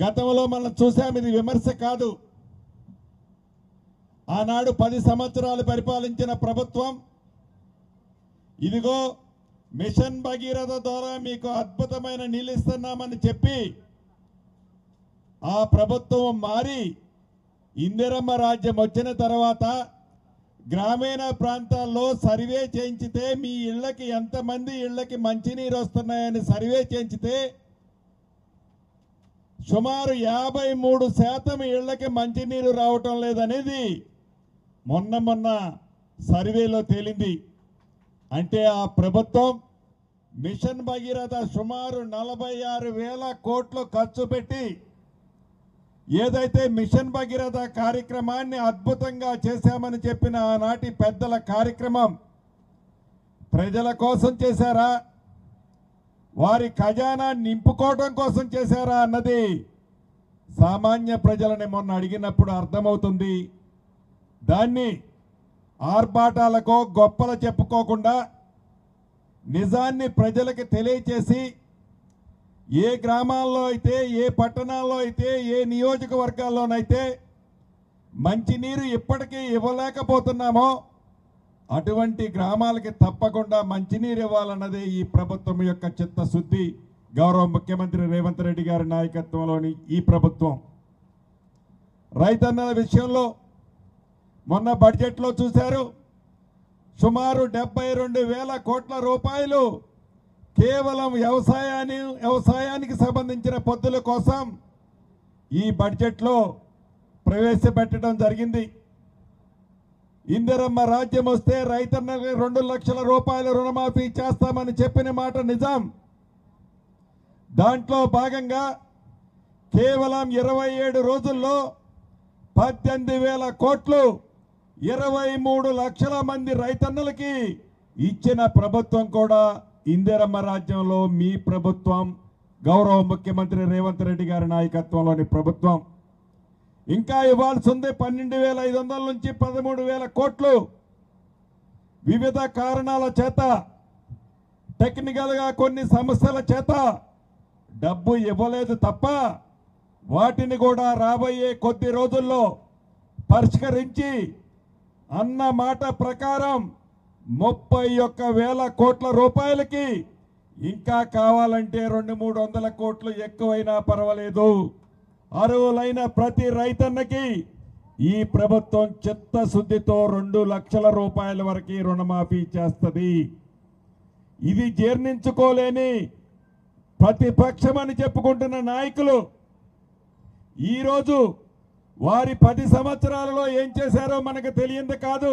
గతంలో మనం చూసాం, ఇది విమర్శ కాదు. ఆనాడు 10 సంవత్సరాలు పరిపాలించిన ప్రభుత్వం ఇదిగో మిషన్ భగీరథ ద్వారా మీకు అద్భుతమైన నీళ్ళు ఇస్తున్నామని చెప్పి ఆ ప్రభుత్వం మారి ఇందిరమ్మ రాజ్యం వచ్చిన తర్వాత గ్రామీణ ప్రాంతాల్లో సర్వే చేయించితే మీ ఇళ్ళకి ఎంతమంది ఇళ్ళకి మంచినీరు వస్తున్నాయని సర్వే చేయించితే సుమారు 53% ఇళ్ళకి మంచినీరు రావటం లేదనేది మొన్న సర్వేలో తేలింది. అంటే ఆ ప్రభుత్వం మిషన్ భగీరథ సుమారు 46,000 కోట్లు ఖర్చు పెట్టి ఏదైతే మిషన్ భగీరథ కార్యక్రమాన్ని అద్భుతంగా చేశామని చెప్పిన ఆనాటి పెద్దల కార్యక్రమం ప్రజల కోసం చేశారా, వారి ఖజానా నింపుకోవడం కోసం చేశారా అన్నది సామాన్య ప్రజలని మొన్న అడిగినప్పుడు అర్థమవుతుంది. దాన్ని ఆర్భాటాలకో గొప్పలు చెప్పుకోకుండా నిజాన్ని ప్రజలకు తెలియచేసి ఏ గ్రామాల్లో అయితే, ఏ పట్టణాల్లో అయితే, ఏ నియోజకవర్గాల్లోనైతే మంచినీరు ఇప్పటికీ ఇవ్వలేకపోతున్నామో అటువంటి గ్రామాలకి తప్పకుండా మంచినీరు ఇవ్వాలన్నదే ఈ ప్రభుత్వం యొక్క చిత్తశుద్ధి. గౌరవ ముఖ్యమంత్రి రేవంత్ రెడ్డి గారి నాయకత్వంలోని ఈ ప్రభుత్వం రైతన్నల విషయంలో మొన్న బడ్జెట్లో చూశారు, సుమారు 72,000 కోట్ల రూపాయలు కేవలం వ్యవసాయానికి సంబంధించిన పొద్దుల కోసం ఈ బడ్జెట్లో ప్రవేశపెట్టడం జరిగింది. ఇందిరమ్మ రాజ్యం వస్తే రైతన్నలకు 2 లక్షల రూపాయల రుణమాఫీ చేస్తామని చెప్పిన మాట నిజం. దాంట్లో భాగంగా కేవలం 27 రోజుల్లో 18,000 కోట్లు 23 లక్షల మంది రైతన్నలకి ఇచ్చిన ప్రభుత్వం కూడా ఇందిరమ్మ రాజ్యంలో మీ ప్రభుత్వం, గౌరవ ముఖ్యమంత్రి రేవంత్ రెడ్డి గారి నాయకత్వంలోని ప్రభుత్వం. ఇంకా ఇవ్వాల్సి ఉంది 12,500 నుంచి 13,000 కోట్లు. వివిధ కారణాల చేత, టెక్నికల్గా కొన్ని సమస్యల చేత డబ్బు ఇవ్వలేదు తప్ప వాటిని కూడా రాబోయే కొద్ది రోజుల్లో పరిష్కరించి అన్న మాట ప్రకారం 31,000 కోట్ల రూపాయలకి ఇంకా కావాలంటే 200-300 కోట్లు ఎక్కువైనా పర్వాలేదు, అర్హులైన ప్రతి రైతన్నకి ఈ ప్రభుత్వం చిత్తశుద్ధితో 2 లక్షల రూపాయల వరకు రుణమాఫీ చేస్తుంది. ఇది జీర్ణించుకోలేని ప్రతిపక్షమని చెప్పుకుంటున్న నాయకులు ఈరోజు వారి 10 సంవత్సరాలలో ఏం చేశారో మనకు తెలియంది కాదు.